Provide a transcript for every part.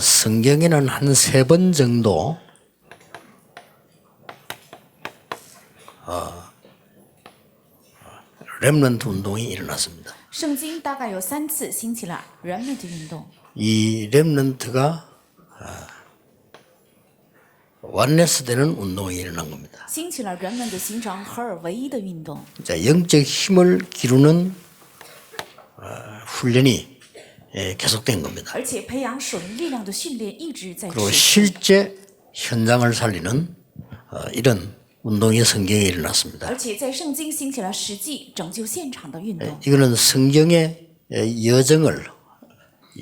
성경에는 한 3번 정도 렘넌트 운동이 일어났습니다. 圣经大概有3次兴起了 remnant 运动， 이 렘넌트가 완네스되는 운동이 일어난 겁니다. 兴起了 remnant 形成合而为一的运动。 자, 영적 힘을 기르는 훈련이 계속된 겁니다. 而且培养属灵力量的训练一直在 그리고 持续， 실제 현장을 살리는 이런 운동이 성경에 일어났습니다. 而且在圣经兴起了实际拯救现场的运动。 이거는 성경의 여정을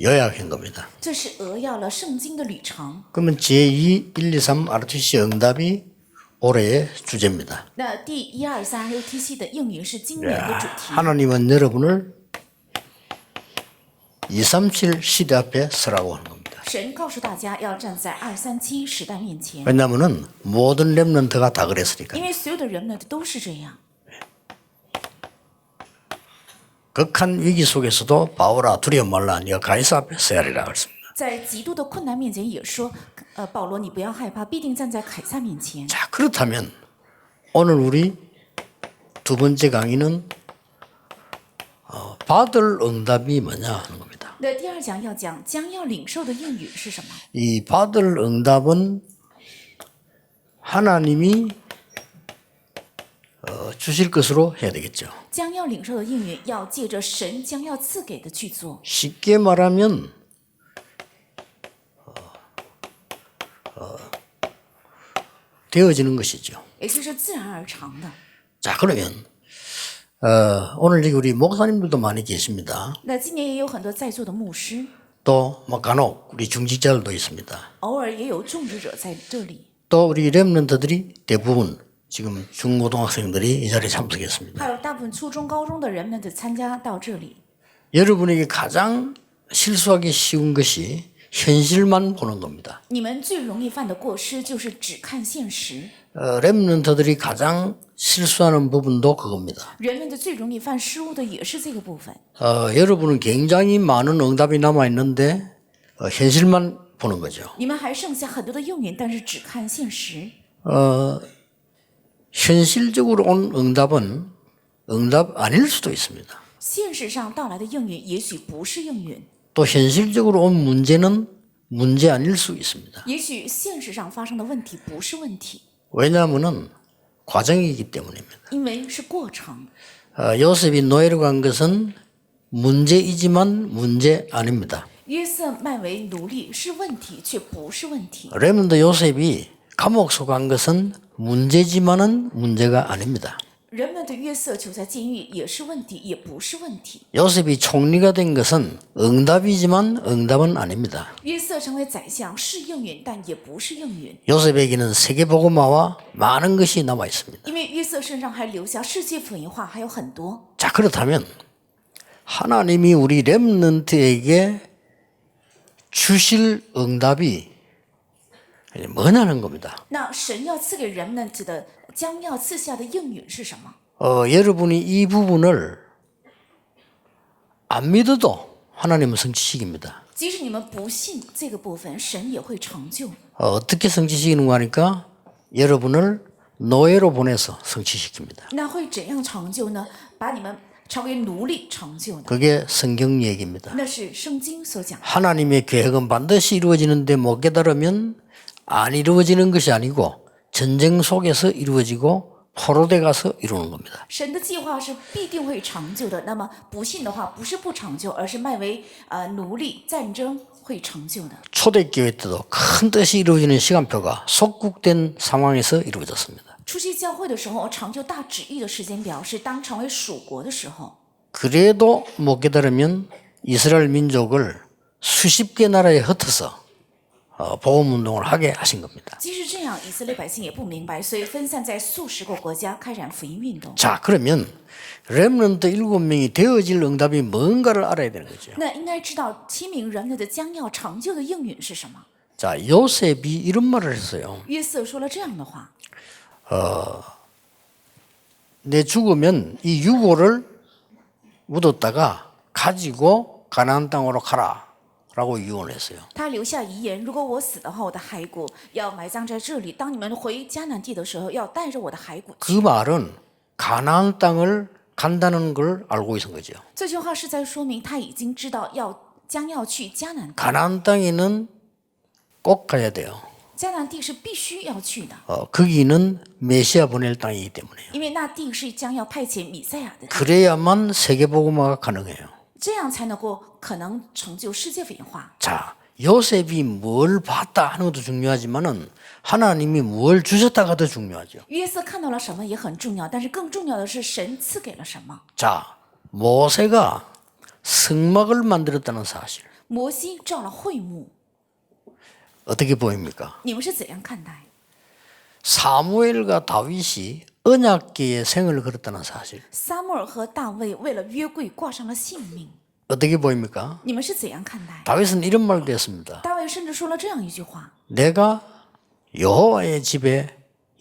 요약한 겁니다. 这是扼要了圣经的旅程。 그러면 제2, 1, 2, 3 RTC 응답이 올해의 주제입니다. 那第1、2、3 UTC 的应允是今年的主题。 하나님은 여러분을 237 시대 앞에 서라고 하는 겁니다. 神告诉大家要站在237时代面前， 왜냐하면 모든 렘넌트가 다 그랬으니까. 因为所有的人们都是这样。 극한 위기 속에서도 바울아 두려워 말라 네가 가이사 앞에 서야 하리라 그랬습니다. 在极度的困难面前也说，保罗你不要害怕，必定站在凯撒面前。 자, 그렇다면 오늘 우리 두 번째 강의는 받을 응답이 뭐냐 하는 겁니다. 那第2讲要讲将要领受的应允是什么？ 이 받을 응답은 하나님이 주실 것으로 해야 되겠죠. 将要领受的应允要借着神将要赐给的去做。 쉽게 말하면 되어지는 것이죠. 也就是自然而成的。 자, 그러면 오늘 여기 우리 목사님들도 많이 계십니다. 那今年也有很多在座的牧师， 또 뭐 간혹 우리 중직자들도 있습니다. 偶尔也有种植者在这里， 또 우리 렘넌트들이 대부분 지금 중고등학생들이 이 자리에 참석했습니다. 还有大部分初中、高中的人们的参加到这里。 여러분에게 가장 실수하기 쉬운 것이 현실만 보는 겁니다. 你们最容易犯的过失就是只看现实。 렘넌트들이 가장 실수하는 부분도 그겁니다. 人们的最容易犯失误的也是这个部分。 여러분은 굉장히 많은 응답이 남아 있는데 현실만 보는 거죠. 你们还剩下很多的应允，但是只看现实。 현실적으로 온 응답은 응답 아닐 수도 있습니다. 现实上到来的应允也许不是应允， 또 현실적으로 온 문제는 문제 아닐 수 있습니다. 也许现实上发生的问题不是问题， 왜냐하면 과정이기 때문입니다. 因为是过程。 요셉이 노예로 간 것은 문제이지만 문제 아닙니다. 约瑟卖为奴隶是问题，却不是问题。 렘넌트 요셉이 감옥 속 간 것은 문제지만은 문제가 아닙니다. 人们的约瑟囚在监狱也是问题，也不是问题。 요셉이 총리가 된 것은 응답이지만 응답은 아닙니다. 约瑟成为宰相是应允，但也不是应允， 요셉에게는 세계복음화와 많은 것이 남아 있습니다. 因为约瑟身上还留下世界福音化还有很多。 자, 그렇다면 하나님이 우리 렘넌트에게 주실 응답이 뭐냐는 겁니다. 那神要赐给人们的将要赐下的应允是什么？ 여러분이 이 부분을 안 믿어도 하나님은 성취시킵니다. 即使你们不信这个部分，神也会成就。 어떻게 성취시키는 거 하니까 여러분을 노예로 보내서 성취시킵니다. 那会怎样成就呢？把你们成为奴隶成就的， 그게 성경 얘기입니다. 那是圣经所讲的。 하나님의 계획은 반드시 이루어지는데 못 깨달으면 안 이루어지는 것이 아니고 전쟁 속에서 이루어지고 포로돼 가서 이루는 겁니다. 神的计划是必定会成就的。那么不信的话，不是不成就，而是卖为奴隶，战争会成就的。 초대교회 때도 큰 뜻이 이루어지는 시간표가 속국된 상황에서 이루어졌습니다. 初期教会的时候，成就大旨意的时间表是当成为属国的时候。 그래도 못 깨달으면 이스라엘 민족을 수십 개 나라에 흩어서 복음운동을 하게 하신 겁니다. 即使这样，以色列百姓也不明白，所以分散在数十个国家开展福音运动。 자, 그러면 렘넌트 7명이 되어질 응답이 뭔가를 알아야 되는 거죠. 那应该知道7名人类的将要成就的应允是什么？ 자, 요셉이 이런 말을 했어요. 约瑟说了这样的话： 내 죽으면 이 유고를 묻었다가 가지고 가나안 땅으로 가라. 라고 유언했어요. 他留下遗言：如果我死的话，我的骸骨要埋葬在这里。当你们回迦南地的时候，要带着我的骸骨 그 去。 말은 가나안 땅을 간다는 걸 알고 있는 거죠. 这句话是在说明他已经知道将要去迦南地。 가나안 땅에는 꼭 가야 돼요. 迦南地是必须要去的， 거기는 메시아 보낼 땅이기 때문에요. 因为那地是将要派遣弥赛亚的地， 그래야만 세계복음화가 가능해요. 这样才能够可能成就世界福音化。 자, 요셉이 뭘 봤다 하는 것도 중요하지만은 하나님이 뭘 주셨다가 더 중요하죠. 约瑟看到了什么也很重要，但是更重要的是神赐给了什么。 자, 모세가 성막을 만들었다는 사실 摩西造了会幕， 어떻게 보입니까? 你们是怎样看待？ 사무엘과 다윗이 언약궤에 생을 걸었다는 사실 撒母耳和大卫为了约柜挂上了性命， 어떻게 보입니까? 你们是怎样看待？ 다윗은 이런 말도 했습니다. 大卫甚至说了这样一句话： 내가 여호와의 집에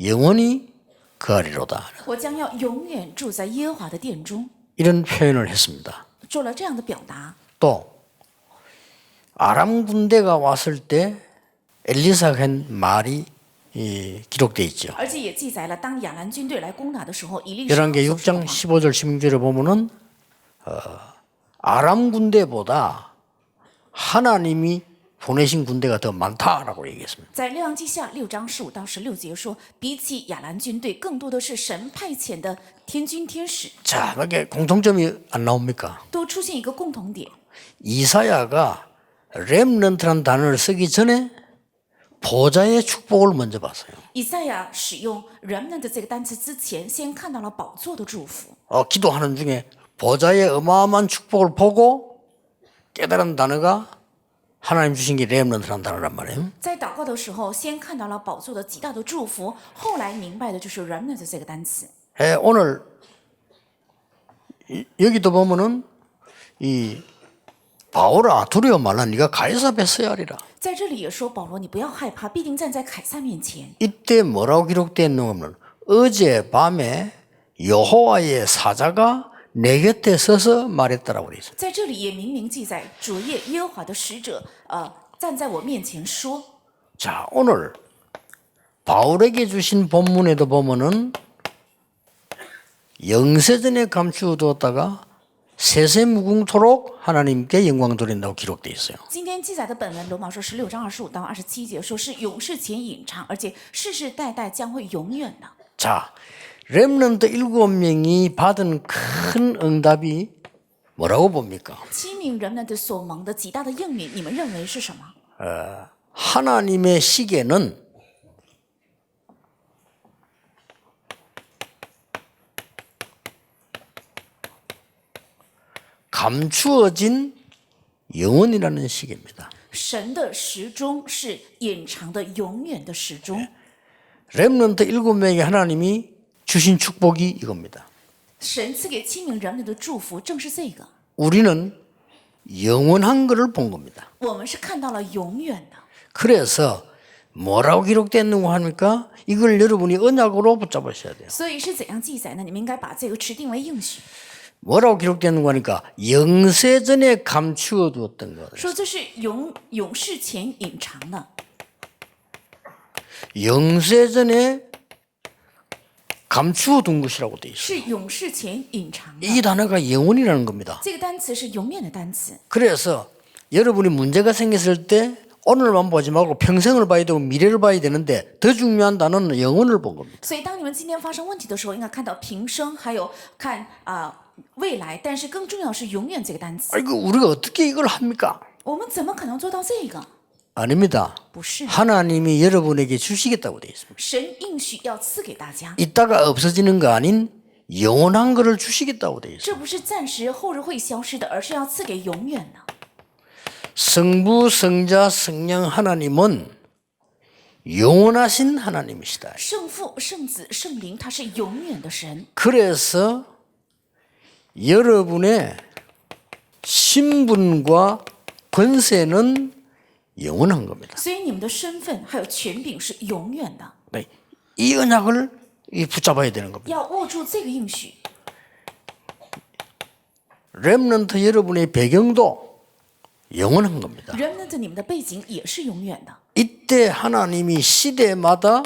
영원히 거하리로다. 我将要永远住在耶和华的殿中， 이런 표현을 했습니다. 做了这样的表达。 또 아람 군대가 왔을 때 엘리사가 한 말이 기록되어 있죠. 而且也记载了，当亚兰军队来攻打的时候，以利沙 열왕기 所说的 6장 话。 15절 16절에 보면은 아람 군대보다 하나님이 보내신 군대가 더 많다라고 얘기했습니다. 在列王记下6章15到16节说，比起亚兰军队，更多的是神派遣的天军天使， 자, 이게 공통점이 안 나옵니까? 都出现一个共同点。 이사야가 렘넌트라는 단어를 쓰기 전에 보좌의 축복을 먼저 봤어요. 以赛亚使用 remnant 这个单词之前，先看到了宝座的祝福。 기도하는 중에 보좌의 어마어마한 축복을 보고 깨달은 단어가 하나님 주신 게 렘넌트라는 단어란 말이에요. 在祷告的时候，先看到了宝座的极大的祝福，后来明白的就是 remnant 这个单词。 오늘 여기도 보면은 이 바울아 두려워 말라 네가 가이사 앞에 서야 하리라. 在这里也说保罗，你不要害怕，必定站在凯撒面前。 이때 뭐라고 기록되어 있는 거면 어제 밤에 여호와의 사자가 내 곁에 서서 말했다라고 그랬어요. 在这里也明明记载，主夜耶和华的使者，站在我面前说。 자, 오늘 바울에게 주신 본문에도 보면은 영세전에 감추어두었다가 세세무궁토록 하나님께 영광 돌린다고 기록되어 있어요. 今天记载的本文，罗马书16章25到27节说是永世前隐藏，而且世世代代将会永远的。 자, 렘넌트 7명이 받은 큰 응답이 뭐라고 봅니까? 7名人们的所蒙的极大的应允，你们认为是什么？ 하나님의 시계는 감추어진 영원이라는 시계입니다. 神的时钟是隐藏的永远的时钟。 렘넌트 7명에게 하나님이 주신 축복이 이겁니다. 神赐给7名人们的祝福正是这个， 우리는 영원한 것을 본 겁니다. 我们是看到了永远的。 그래서 뭐라고 기록됐는고 합니까? 이걸 여러분이 언약으로 붙잡으셔야 돼요. 所以是怎样记载呢？你们应该把这个持定为应许， 뭐라고 기록됐는고 하니까 영세전에 감추어 두었던 것. 说这是永世前隐藏的。 영세전에 감추어 둔 것이라고 돼 있어요. 是永世前隐藏的。 이 단어가 영원이라는 겁니다. 这个单词是永远的单词， 그래서 여러분이 문제가 생겼을 때 오늘만 보지 말고 평생을 봐야 되고 미래를 봐야 되는데 더 중요한 단어는 영혼을 본 겁니다. 所以当你们今天发生问题的时候，应该看到平生，还有看未来，但是更重要的是永远这个单词。 아이고 우리가 어떻게 이걸 합니까? 我们怎么可能做到这个？ 아닙니다. 不是， 하나님이 여러분에게 주시겠다고 되어 있습니다. 神应许要赐给大家， 있다가 없어지는 거 아닌 영원한 것을 주시겠다고 되어 있습니다. 这不是暂时后日会消失的，而是要赐给永远的。 성부, 성자, 성령 하나님은 영원하신 하나님이시다. 圣父、圣子、圣灵，他是永远的神。 그래서 여러분의 신분과 권세는 영원한 겁니다. 所以你们的身份还有权柄是永远的， 네, 이 언약을 붙잡아야 되는 겁니다. 要握住这个应许。 렘넌트 여러분의 배경도 영원한 겁니다. ，remnant 你们的背景也是永远的。 이때 하나님이 시대마다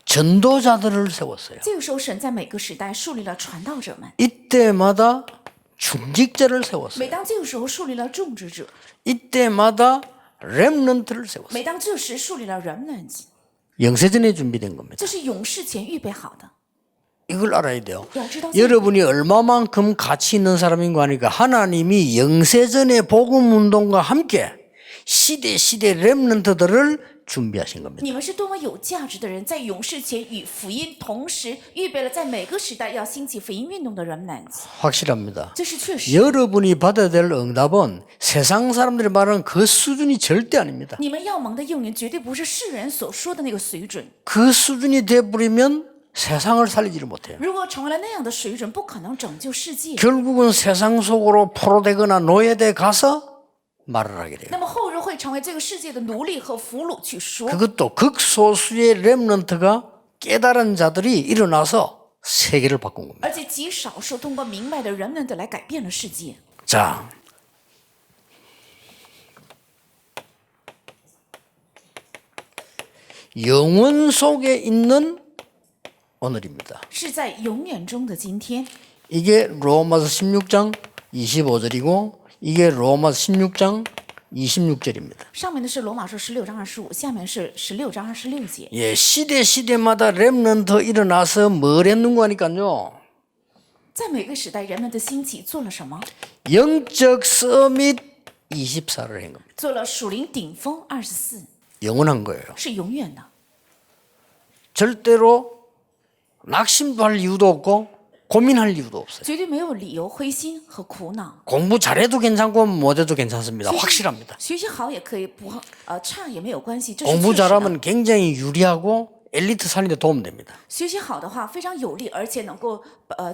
전도자들을 세웠어요. 这个时候，神在每个时代树立了传道者们， 이때마다 중직자를 세웠어요. 每当这个时候树立了种植者， 이때마다 렘넌트를 세웠어요. 每当这时树立了 remnant， 영세전에 준비된 겁니다. 这是永世前预备好的。 이걸 알아야 돼요. 要知道这个， 여러분이 얼마만큼 가치 있는 사람인 거 아니까 하나님이 영세전의 복음운동과 함께 시대 렘넌트들을 준비하신 겁니다. 你们是多么有价值的人，在永世前与福音同时预备了在每个时代要兴起福音运动的 remnant， 확실합니다. 这是确实。 여러분이 받아야 될 응답은 세상 사람들이 말하는 그 수준이 절대 아닙니다. 你们要蒙的应允绝对不是世人所说的那个水准， 그 수준이 돼버리면 세상을 살리지를 못해요. 如果成为了那样的水准，不可能拯救世界。 결국은 세상 속으로 포로되거나 노예돼 가서 말을 하게 돼요. 那么后日会成为这个世界的奴隶和俘虏去说， 그것도 극소수의 렘넌트가 깨달은 자들이 일어나서 세계를 바꾼 겁니다. 而且极少数通过明白的人们的来改变了世界。 자, 영원 속에 있는 오늘입니다. 是在永远中的今天， 이게 로마서 16장 25절이고 이게 로마서 16장 26절입니다. 上面的是罗马书16章25，下面是16章26节。 예, 시대마다 렘넌트 일어나서 뭘 했는가 하니까요. 在每个时代，人们的兴起做了什么？ 영적 서밋 24를 한 겁니다. 做了属灵顶峰24， 영원한 거예요. 是永远的， 절대로 낙심도 할 이유도 없고 고민할 이유도 없어요. 绝对没有理由灰心和苦恼。 공부 잘해도 괜찮고 못해도 괜찮습니다. 学习 확실합니다. 学习好也可以，不差也没有关系，这是 공부 确实的。 잘하면 굉장히 유리하고 엘리트 살리는 데 도움됩니다. 学习好的话非常有利，而且能够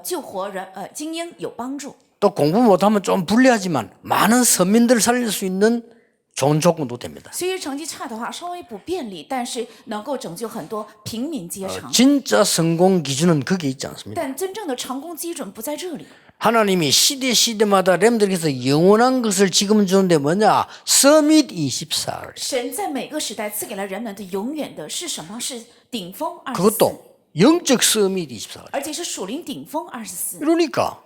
救活人精英有帮助。 또 공부 못하면 좀 불리하지만 많은 서민들 살릴 수 있는 좋은 조건도 됩니다. 学习成绩差的话稍微不便利，但是能够拯救很多平民阶层。 진짜 성공 기준은 그게 있지 않습니다. 但真正的成功基准不在这里。 하나님이 시대마다 렘들에서 영원한 것을 지금 주는데 뭐냐? 서밋 24. 神在每个时代赐给了人们的永远的是什么？是顶峰24， 그것도 영적 서밋 24. 而且是属灵顶峰24。 이러니까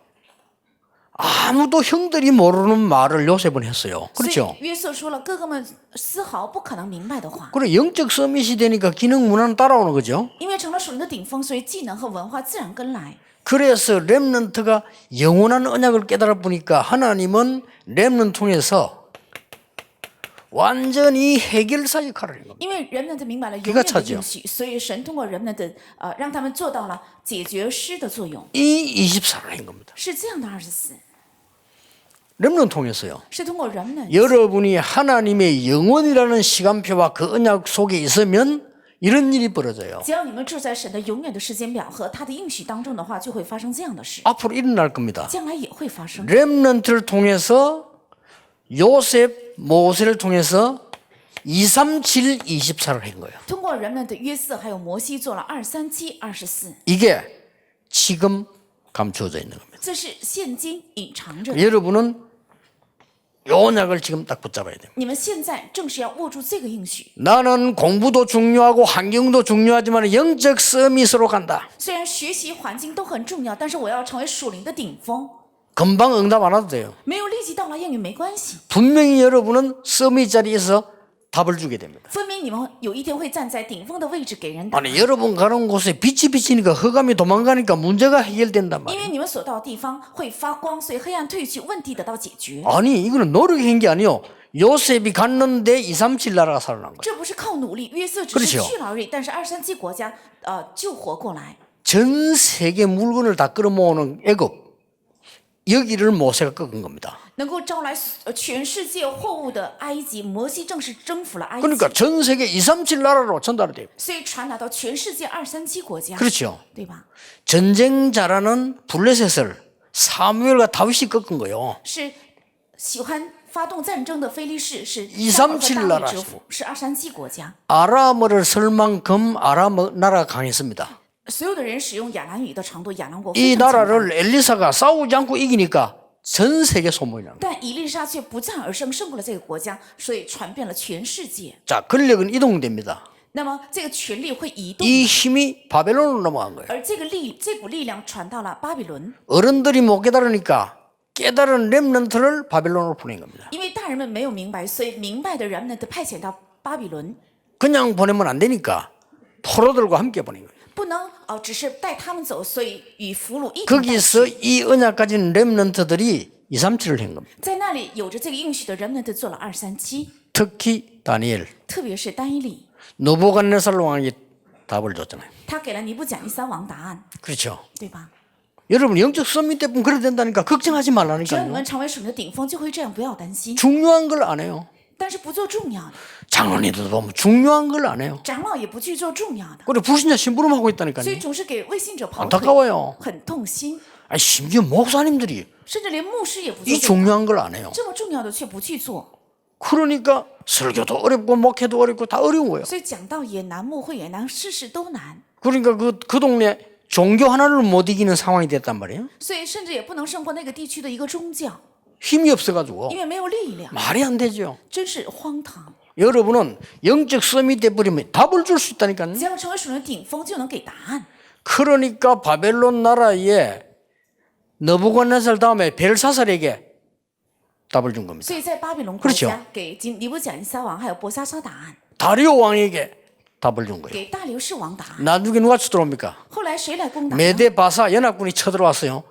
아무도 형들이 모르는 말을 요셉은 했어요. 所 그렇죠? 以约瑟说了，哥哥们丝毫不可能明白的话， 그래 영적 서밋이 되니까 기능 문화는 따라오는 거죠. 因为成了属灵的顶峰，所以技能和文化自然跟来。 그래서 렘넌트가 영원한 언약을 깨달아 보니까 하나님은 렘넌트 통해서 완전히 해결사 역할을 한 겁니다. 因为人们的明白了永 그가 远的 차지요 应许，所以神通过人们的让他们做到了解决师的作用， 이 24를 한 겁니다. 是这样的24， 렘넌트 통해서요. 是通过人们。 여러분이 하나님의 영원이라는 시간표와 그 언약 속에 있으면 이런 일이 벌어져요. 只要你们住在神的永远的时间表和他的应许当中的话，就会发生这样的事， 앞으로 일어날 겁니다. 将来也会发生。 렘넌트를 통해서 요셉, 모세를 통해서 237, 24를 한 거예요. 通过人们的约瑟还有摩西做了237、24， 이게 지금 감추어져 있는 겁니다. 这是现今隐藏着的。 여러분은 요 언약을 지금 딱 붙잡아야 돼요. 你们现在正是要握住这个应许。 나는 공부도 중요하고 환경도 중요하지만 영적 서밋으로 간다. 虽然学习环境都很重要，但是我要成为属灵的顶峰。 금방 응답 안 와도 돼요. 没有立即到来应允没关系， 분명히 여러분은 서밋 자리에서 답을 주게 됩니다. 分明你们有一天会站在顶峰的位置给人答案。 아니 여러분 가는 곳에 빛이 비치니까 흑암이 도망가니까 문제가 해결된단 因 말이에요. 为你们所到的地方会发光，所以黑暗退去，问题得到解决。 아니 이거는 노력한 게 아니요. 요셉이 갔는데 237 나라가 살아난 거예요. 这不是靠努力，约瑟只 그렇 是 죠 去了而已，但是237国家救活过来。 전 세계 물건을 다 끌어모으는 애굽 여기를 모세가 꺾은 겁니다. 能够招来全世界货物的埃及，摩西正是征服了埃及， 그러니까 전 세계 237 나라로 전달이 돼요. 所以传达到全世界237国家， 그렇죠. 对吧？ 전쟁 잘하는 블레셋을 사무엘과 다윗이 꺾은 거예요. 是喜欢发动战争的非利士，是237扫罗和大卫 나라 折服，是237国家。 아람어를 쓸 만큼 아람 나라가 강했습니다. 所有的人使用亚兰语的程度，亚兰国 이 非常强大。 나라를 엘리사가 싸우지 않고 이기니까 전 세계 소문이 납니다. 但以利沙却不战而胜，胜过了这个国家，所以传遍了全世界。 자, 권력은 이동됩니다. 那么这个权力会移动， 이 힘이 바벨론으로 넘어간 거예요. 而这股力量传到了巴比伦， 어른들이 못 깨달으니까 깨달은 렘넌트를 바벨론으로 보낸 겁니다. 因为大人们没有明白，所以明白的人们的派遣到巴比伦， 그냥 보내면 안 되니까 포로들과 함께 보낸 거예요. 不能只是带他们走，所以与俘虏一同带 거기서 이 언약 가진 렘넌트들이 237을 한 겁니다. 在那里有着这个应许的人们都做了237， 특히 다니엘, 特别是单一里， 느부갓네살 왕이 답을 줬잖아요. 他给了尼布甲尼撒王答案， 그렇죠. 对吧？ 여러분 영적 선민 때문에 그래야 된다니까 걱정하지 只要你 말라니까요. 们成为属灵的顶峰，就会这样，不要担心。 중요한 걸 안 해요. 但是不做重要的， 장로님들도 보면 중요한 걸 안 해요. 长老也不去做重要的， 그리고 불신자 심부름하고 所以 있다니까요. 总是给未信者跑腿， 안타까워요. 很痛心。 아니, 심지어 목사님들이 甚至连牧师也不做 이 重要， 중요한 걸 안 해요. 这么重要的却不去做， 그러니까 설교도 어렵고 목회도 어렵고 다 어려운 거예요. 所以讲道也难，牧会也难，事事都难， 그러니까 그 동네 종교 하나를 못 이기는 상황이 됐단 말이에요. 所以甚至也不能胜过那个地区的一个宗教， 힘이 없어가지고 因为没有力量， 말이 안 되죠. 真是荒唐。 여러분은 영적 썸이 돼버리면 답을 줄 수 있다니까요. 只要成为属灵的顶峰，就能给答案。 그러니까 바벨론 나라에 느부갓네살 다음에 벨사살에게 답을 준 겁니다. 所以在巴比伦国 그렇죠 家给尼布甲尼撒王还有伯沙撒答案， 다리오 왕에게 답을 준 거예요. 给大流士王答案。 나중에 누가 쳐들어옵니까? 后来谁来攻打呢？ 메데 바사 연합군이 쳐들어왔어요.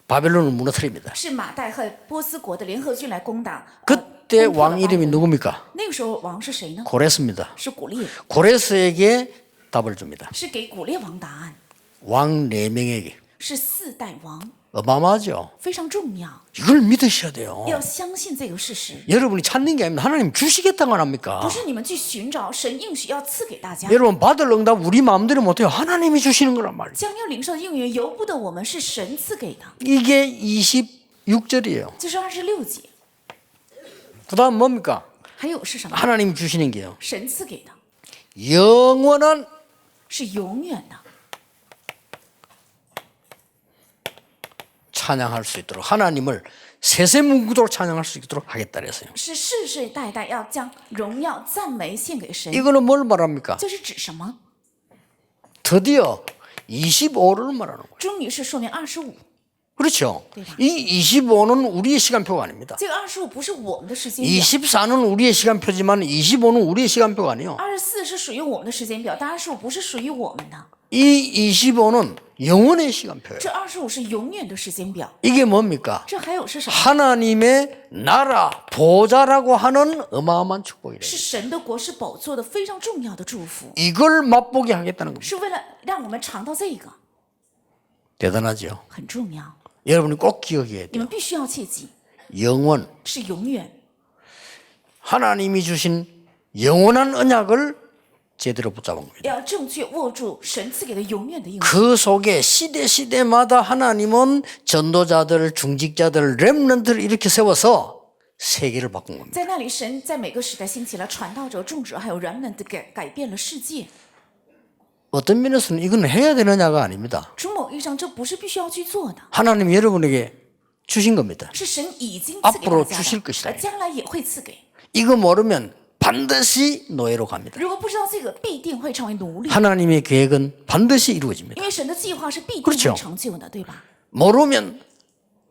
바벨론을 무너뜨립니다. 是马代和波斯国的联合军来攻打。 그때 攻破了 왕 이름이 巴比伦 누굽니까? 那个时候王是谁呢？ 고레스입니다. 是古列， 고레스에게 답을 줍니다. 是给古列王答案， 왕 4명에게. 是4代王， 어마어마하죠. 非常重要， 이걸 믿으셔야 돼요. 要相信这个事实， 여러분이 찾는 게 아니라 하나님 주시겠다고 안 不 합니까? 是你们去寻找，神应许要赐给大家。 여러분 받을 응답 우리 마음대로 못해요. 하나님이 주시는 거란 말이에요. 将要领受的应允由不得我们，是神赐给的。 이게 26절이에요. 这是26节， 그 다음 뭡니까? 还有是什么？ 하나님 주시는 게요. 神赐给的， 영원한 是永远的， 찬양할 수 있도록 하나님을 세세문구도로 찬양할 수 있도록 하겠다 그랬어요. 是世世代代要将荣耀赞美献给神。 이거는 뭘 말합니까? 这是指什么？ 드디어 25를 말하는 거예요. 终于是说明25， 그렇죠. 네. 이 25는 우리의 시간표가 아닙니다. 这个25不是我们的时间表， 24는 우리의 시간표지만 25는 우리의 시간표가 아니에요. 24是属于我们的时间表，但25不是属于我们的。 이 25는 영원의 시간표예요. 这25是永远的时间表。 이게 뭡니까? 这还有是什么？ 하나님의 나라 보좌라고 하는 어마어마한 축복이래요. 是神的国，是宝座的非常重要的祝福， 이걸 맛보게 하겠다는 겁니다. 是为了让我们尝到这个， 대단하죠. 很重要。 여러분이 꼭 기억해야 你 돼요. 们必须要切记， 영원. 是永远。 하나님이 주신 영원한 언약을 제대로 붙잡은 겁니다. 要正确握住神赐给的永远的应许。 그 속에 시대마다 하나님은 전도자들, 중직자들, 렘넌트를 이렇게 세워서 세계를 바꾼 겁니다. 在那里，神在每个时代兴起了传道者、众者，还有人们的改变了世界。 어떤 면에서는 이건 해야 되느냐가 아닙니다. 从某意义上，这不是必须要去做的， 하나님이 여러분에게 주신 겁니다. 是神已经赐给 앞으로 大家 주실 것이다. 的，将来也会赐给。 이거 모르면 반드시 노예로 갑니다. 如果不知道这个，必定会成为奴隶， 하나님의 계획은 반드시 이루어집니다. 因为神的计划是必定 그렇죠 会成就的，对吧？ 모르면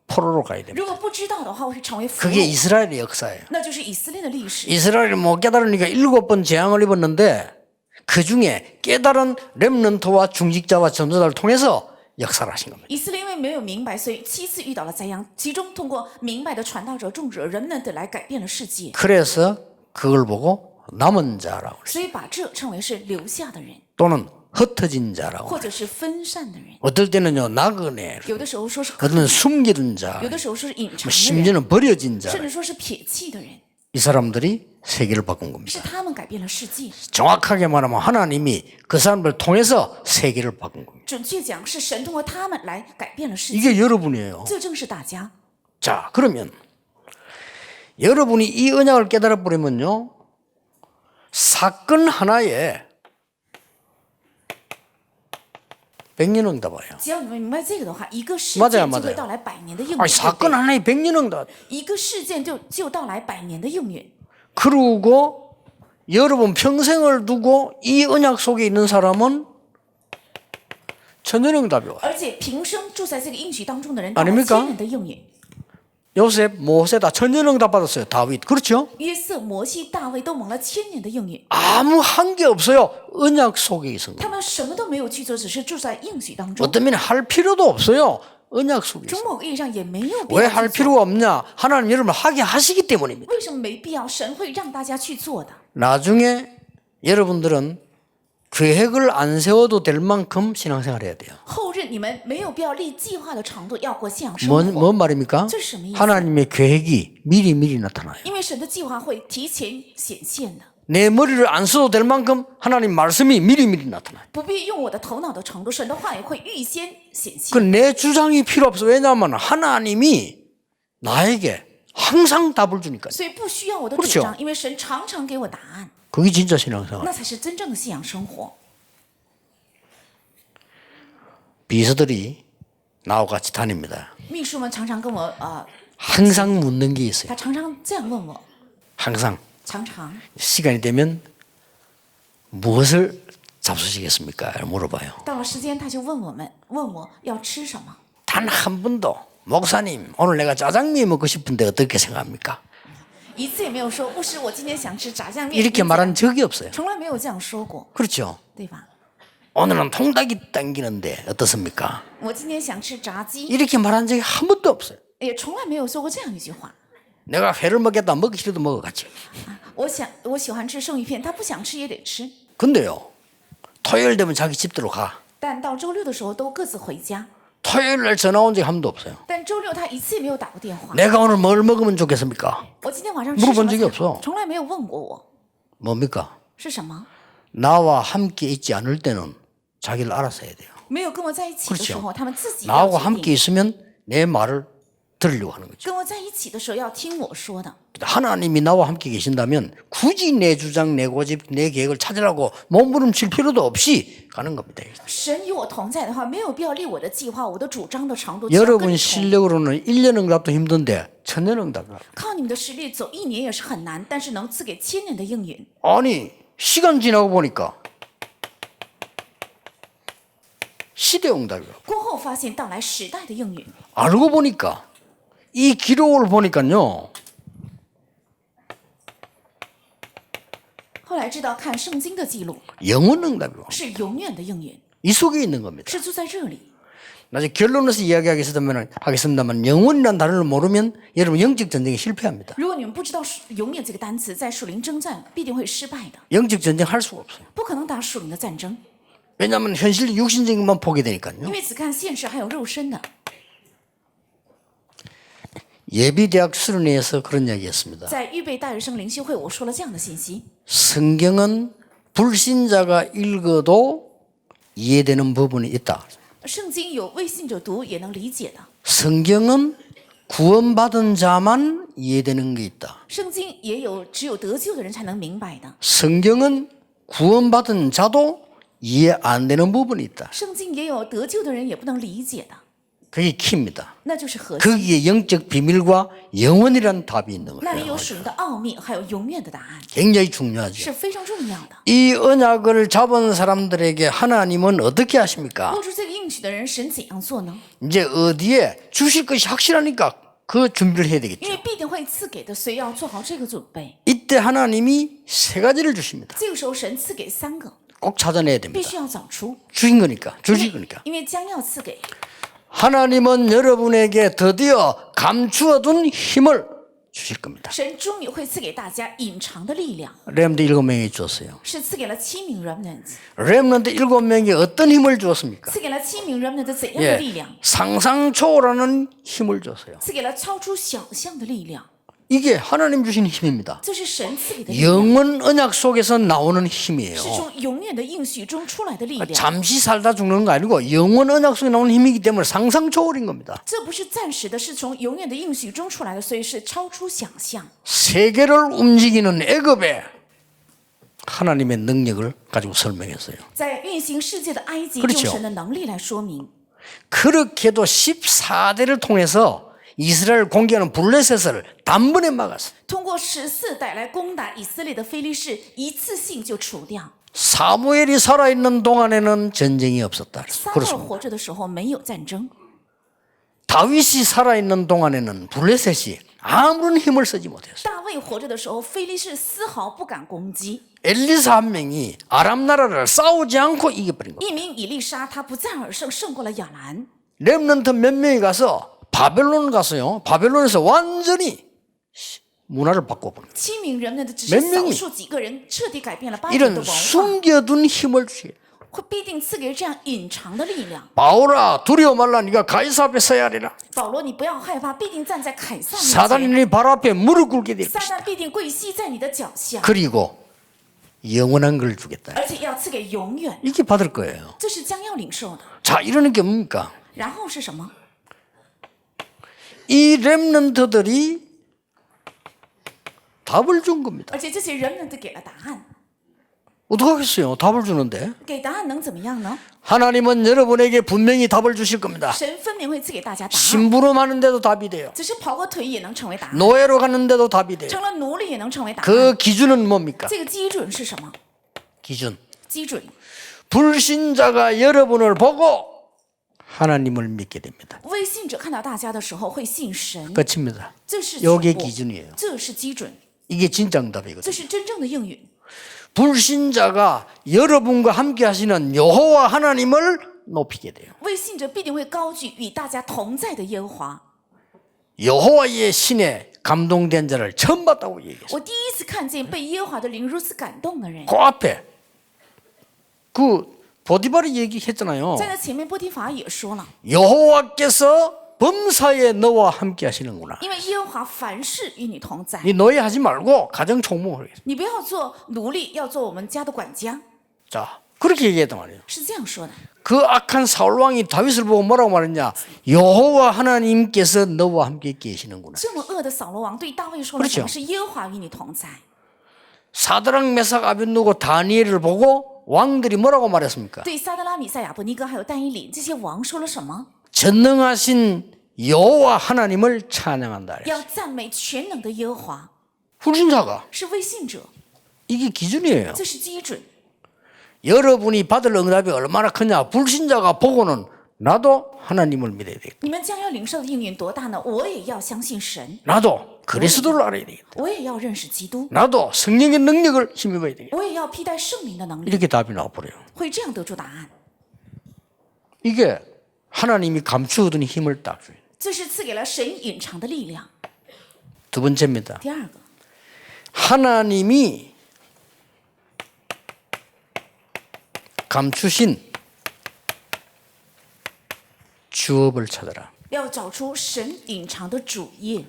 포로로 가야 됩니다. 如果不知道的话，会成为俘 그게 虏， 이스라엘의 역사예요. 那就是以色列的历史。 이스라엘이 못 깨달으니까 7번 재앙을 입었는데 그중에 깨달은 렘넌트와 중직자와 전도자를 통해서 역사를 하신 겁니다. 以色列因为没有明白，所以7次遇到了灾殃，其中通过明白的传道者、众者、人们的来改变了世界， 그래서 그걸 보고 남은 자라고 그랬어요. 所以把这称为是留下的人， 또는 흩어진 자라고 或者是分散的人。 어떨 때는요 나그네 有的时候说是可 어떤 때는 숨기는 자 有的时候说是隐藏的人， 심지어는 버려진 자 甚至说是撇弃的人， 이 사람들이 세계를 바꾼 겁니다. 是他们改变了世界。 정확하게 말하면 하나님이 그 사람들을 통해서 세계를 바꾼 겁니다. 准确讲，是神通过他们来改变了世界。 이게 여러분이에요. 这正是大家。 자, 그러면 여러분이 이 언약을 깨달아 버리면요. 사건 하나에 100년 응답이에요. 只要你们明白这个的话，一个事 맞아요 件就 맞아요 会到来100年的应允。 아니 对不 사건 对 하나에 100년 응답. 一个事件就到来100年的应允。 그리고 여러분 평생을 두고 이 언약 속에 있는 사람은 천년 응답이 와요. 而且平生住在这个应许当中的人，到来 아닙니까 千年的应允。 요셉, 모세 다 천년 응답 받았어요. 다윗. 그렇죠? 约瑟、摩西、大卫都蒙了千年的应允， 아무 한 게 없어요. 언약 속에 있습니다. 他们什么都没有去做，只是住在应许当中。 어떤 면에 할 필요도 없어요. 언약 속에 从 있어요. 某个意义上也没有必 왜 要 할 去做。 필요가 없냐? 하나님 여러분 하게 하시기 때문입니다. 为什么没必要？神会让大家去做的。 나중에 여러분들은 계획을 안 세워도 될 만큼 신앙생활 해야 돼요. 后日你们没有必要立计划的程度要过信仰生活， 뭔 말입니까? 这是什么意思？ 하나님의 계획이 미리 나타나요. 因为神的计划会提前显现的， 내 머리를 안 써도 될 만큼 하나님 말씀이 미리 나타나요. 不必用我的头脑的程度，神的话也会预先显 그 现。 내 주장이 필요 없어. 왜냐하면 하나님이 나에게 항상 답을 주니까요. 所以不需要我的 그렇죠 主张，因为神常常给我答案， 그게 진짜 신앙생활. 那才是真正的信仰生活。 비서들이 나와 같이 다닙니다. 秘书们常常跟我 항상 묻는 게 있어요. 他常常这样问我， 항상 常常 시간이 되면 무엇을 잡수시겠습니까? 물어봐요. 到了时间他就问我要吃什么。 단 한 번도 목사님 오늘 내가 짜장면 먹고 싶은데 어떻게 생각합니까? 一次也没有说牧师，我今天想吃炸酱面， 이렇게 말한 적이 없어요. 从来没有这样说过， 그렇죠? 对吧？ 오늘은 통닭이 당기는데 어떻습니까? 我今天想吃炸鸡， 이렇게 말한 적이 한 번도 없어요. 也从来没有说过这样一句话。 내가 회를 먹겠다 먹기 싫어도 먹어가지. 我喜欢吃生鱼片，他不想吃也得吃。 근데요 토요일 되면 자기 집대로 가. 但到周六的时候都各自回家， 토요일 날 전화 온 적이 한 번도 없어요. 但周六他一次也没有打过电话。 내가 오늘 뭘 먹으면 좋겠습니까? 我今天晚上吃什 물어본 么 적이 菜 없어. 从来没有问过我 뭡니까? 是什么， 나와 함께 있지 않을 때는 자기를 알아서 해야 돼요. 没有跟我在一起的时候， 그렇죠 他们自己要 나하고 决 함께 定。 있으면 내 말을 들으려고 하는 거죠. 跟我在一起的时候要听我说的。 하나님이 나와 함께 계신다면 굳이 내 주장, 내 고집, 내 계획을 찾으라고 몸부림칠 필요도 없이 가는 겁니다. 神与我同在的话，没有必要立我的计划、我的主张的长度。只要跟 여러분 你同 실력으로는 1년 응답도 힘든데 천년 응답이야. 靠你们的实力走1年也是很难，但是能赐给千年的应允。 아니 시간 지나고 보니까 시대 응답이야. 过后发现到来时代的应允， 알고 보니까 이 기록을 보니까요. 后来知道看圣经的记录 영원 응답이요. 是永远的应允， 이 속에 있는 겁니다. 是住在这里。 나중에 결론에서 이야기하겠습니다만 영원이라는 단어를 모르면 여러분 영적 전쟁에 실패합니다. 如果你们不知道永远这个单词，在属灵征战必定会失败的， 영적 전쟁 할 수가 없어요. 不可能打属灵的战争， 왜냐하면 현실 육신적인만 보게 되니까요. 因为只看现实还有肉身的。 예비대학 수련회에서 그런 이야기했습니다. 在预备大学生灵修会，我说了这样的信息： 성경은 불신자가 읽어도 이해되는 부분이 있다. 圣经有未信者读也能理解的， 성경은 구원받은 자만 이해되는 게 있다. 圣经也有只有得救的人才能明白的， 성경은 구원받은 자도 이해 안 되는 부분이 있다. 圣经也有得救的人也不能理解的， 그게 키입니다. 那就是核心。 거기에 영적 비밀과 영원이라는 답이 있는 那里 거예요. 有属灵的奥秘，还有永远的答案， 굉장히 중요하죠. 是非常重要的。 이 언약을 잡은 사람들에게 하나님은 어떻게 하십니까? 握住这个应许的人，神怎样做呢？ 이제 어디에 주실 것이 확실하니까 그 준비를 해야 因 되겠죠. 为必定会赐给的，所以要做好这个准备。 이때 하나님이 세 가지를 주십니다. 这个时候，神赐给3个， 꼭 찾아내야 必 됩니다. 须要找出， 주신 거니까, 주신 거니까. 因为将要赐给。 하나님은 여러분에게 드디어 감추어둔 힘을 주실 겁니다. 神终于会赐给大家隐藏的力量， 렘드 7명이 주었어요. 是赐给了7名 remnants， 렘넌트 7명이 어떤 힘을 주었습니까? 赐给了7名 remnants 怎样的力 예, 量？ 상상 초월하는 힘을 줬어요. 赐给了超出想象的力量， 이게 하나님 주신 힘입니다. 这是神赐给的力量， 영원 언약 속에서 나오는 힘이에요. 是从永远的应许中出来的力量。 잠시 살다 죽는 거 아니고 영원 언약 속에 나오는 힘이기 때문에 상상 초월인 겁니다. 这不是暂时的，是从永远的应许中出来的，所以是超出想象。 세계를 움직이는 애굽에 하나님의 능력을 가지고 설명했어요. 在运行世界的埃及， 그렇죠 用神的能力来说明。 그렇게도 14대를 통해서 이스라엘 공격하는 블레셋을 단번에 막았어요. 通过14代来攻打以色列的非利士，一次性就除掉。 사무엘이 살아있는 동안에는 전쟁이 없었다. 撒母耳 그렇습니다. 活着的时候没有战争， 다윗이 살아있는 동안에는 블레셋이 아무런 힘을 쓰지 못했어요. 大卫活着的时候，非利士丝毫不敢攻击。 엘리사 한 명이 아람 나라를 싸우지 않고 이겨버린 거예요. 一名以利沙，他不战而胜，胜过了亚兰。 렘넌트 몇 명이 가서 바벨론 갔어요. 바벨론에서 완전히 문화를 바꿔버린 거예요. 7名人呢，只 몇 是 명이 少数几个人彻底改变了巴比伦的 이런 文化， 숨겨둔 힘을 주세요. 会必定赐给这样隐藏的力量。 바울아 두려워 말라 네가 가이사 앞에 서야 하리라. 保罗，你不要害怕，必定站在凯撒面 사단이 前， 네 발 앞에 무릎 꿇게 될 撒 것이다. 旦必定跪膝在你的脚下， 그리고 영원한 걸 주겠다. 而且要赐给永远， 이렇게 받을 거예요. 这是将要领受的。 자 이러는 게 뭡니까? 然后是什么？ 이 렘넌트들이 답을 준 겁니다. 而且这些人们都给了答案， 어떡하겠어요? 답을 주는데. 给答案能怎么样呢？ 하나님은 여러분에게 분명히 답을 주실 겁니다. 神分明会赐给大家答案， 심부름 하는데도 답이 돼요. 只是跑过腿也能成为答案， 노예로 가는데도 답이 돼요. 成了奴隶也能成为答案。 그 기준은 뭡니까? 这个基准是什么？ 기준. 基准， 불신자가 여러분을 보고 하나님을 믿게 됩니다. 未信者看到大家的时候会信神， 끝입니다. 这是 이게 全部， 기준이에요. 这是基准， 이게 진짜 응답이거든요. 这是真正的应允。 불신자가 여러분과 함께 하시는 여호와 하나님을 높이게 돼요. 未信者必定会高举与大家同在的耶和华。 여호와의 신에 감동된 자를 처음 봤다고 얘기했어요. 我第一次看见被耶和华的灵如此感动的人， 그 앞에 그 보디발이 얘기했잖아요. 在那前面波提法也说了， 여호와께서 범사에 너와 함께 하시는구나. 因为耶和华凡事与你同在， 이 노예하지 말고 가정 총무를 해요. 你不要做奴隶，要做我们家的管家， 자, 그렇게 얘기했단 말이에요. 是这样说的。 그 악한 사울 왕이 다윗을 보고 뭐라고 말했냐? 여호와 하나님께서 너와 함께 계시는구나. 这么恶的扫罗王对大卫说了 그렇죠 什么？是耶和华与你同在。 사드락 메삭 아벤누고 다니엘을 보고 왕들이 뭐라고 말했습니까? 对撒德拉、米赛亚、伯尼哥还有但以理这些王说了什么？ 전능하신 여호와 하나님을 찬양한다. 要赞美全能的耶和华， 불신자가 是未信者， 이게 기준이에요. 这是基准。 여러분이 받을 응답이 얼마나 크냐? 불신자가 보고는 나도 하나님을 믿어야 되겠다. 你们将要领受的应允多大呢？我也要相信神， 나도 그리스도를 알아야 되겠다. 我也要认识基督， 나도 성령의 능력을 힘입어야 되겠다. 我也要披戴圣灵的能力， 이렇게 답이 나와버려요. 会这样得出答案。 이게 하나님이 감추어둔 힘을 딱 줘요. 这是赐给了神隐藏的力量。 두 번째입니다. 第二个， 하나님이 감추신 주업을 찾아라. 要找出神隐藏的主业。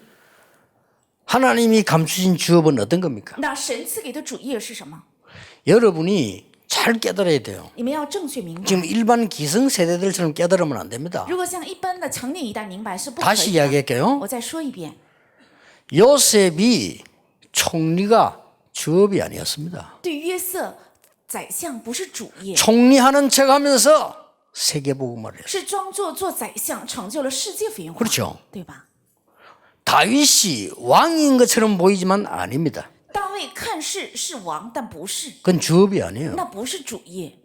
하나님이 감추신 주업은 어떤 겁니까? 那神赐给的主业是什么？ 여러분이 잘 깨달아야 돼요. 你们要正确明白。 지금 일반 기성 세대들처럼 깨달으면 안 됩니다. 如果像一般的成年一代明白是不可 다시 以的。 이야기할게요. 我再说一遍， 요셉이 총리가 주업이 아니었습니다. 对约瑟，宰相不是主业， 총리하는 척하면서 세계복음을 했어요. 是装作做宰相，成就了世界福音化， 그렇죠. 对吧？ 다윗이 왕인 것처럼 보이지만 아닙니다. 大卫看似是王，但不是， 그건 주업이 아니에요. 那不是主业。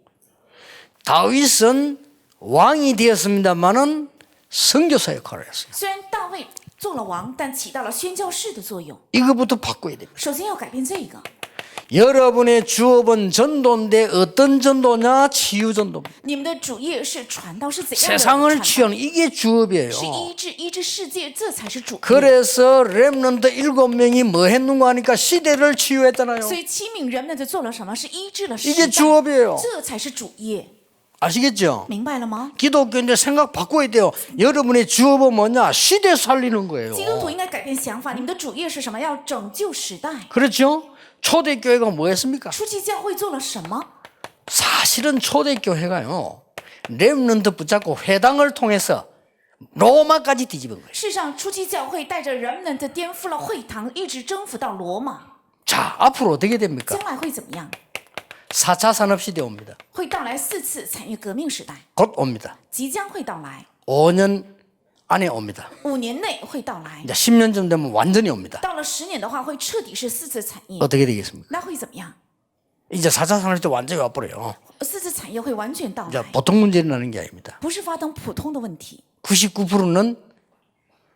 다윗은 왕이 되었습니다만은 선교사 역할을 했어요. 虽然大卫做了王，但起到了宣教士的作用。 이거부터 바꿔야 됩니다. 首先要改变这个， 여러분의 주업은 전도인데 어떤 전도냐? 치유 전도입니다. 你们的主业是传道，是怎样的 세상을 传道？ 치유하는 이게 주업이에요. 是医治世界，这才是主业。 그래서 렘넌트 7명이 뭐 했는가 하니까 시대를 치유했잖아요. 所以七名人们的做了什么？是医治了时 이게 代， 주업이에요. 这才是主业， 아시겠죠? 明白了吗？ 기독교인들 생각 바꿔야 돼요. 여러분의 주업은 뭐냐? 시대 살리는 거예요. 基督徒应该改变想法，你们的主业是什么？要拯救时代。 그렇죠? 초대교회가 뭐 했습니까? 初期教会做了什么？ 사실은 초대교회가요. 렘넌트 붙잡고 회당을 통해서 로마까지 뒤집은 거예요. 事实上，初期教会带着人们的颠覆了会堂，一直征服到罗马。 자, 앞으로 어떻게 됩니까? 将来会怎么样？ 4차 산업시대 옵니다. 会到来4次产业革命时代， 곧 옵니다. 即将会到来， 5년 안에 옵니다. 5年内会到来。 이제 10년쯤 되면 완전히 옵니다. 到了10年的话，会彻底是4次产业， 어떻게 되겠습니까? 那会怎么样？ 이제 4차 산업시대 완전히 와버려요. 4次产业会完全到 이제 来， 보통 문제는 나는 게 아닙니다. 不是发生普通的问题。 99%는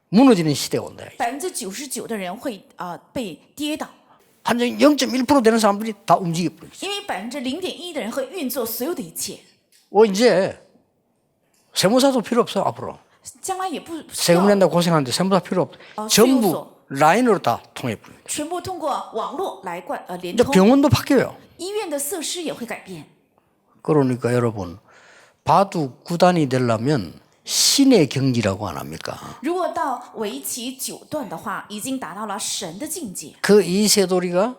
무너지는 시대가 온다. 99%的人会被跌倒， 한 0.1% 되는 사람들이 다 움직여 버리죠. 因为0.1%的人会运作所有的一切， 이제 세무사도 필요 없어요. 앞으로 将来也不需 세금 要 낸다 고생하는데 세무사 필요 없어. 전부 라인으로 다 통해 버려요. 全部通过网络来联 이제 通， 병원도 바뀌어요. 医院的设施也会改变。 그러니까 여러분 바둑 구단이 되려면 신의 경지라고 안 합니까? 如果到围棋9段的话，已经达到了神的境界。 그 이세돌이가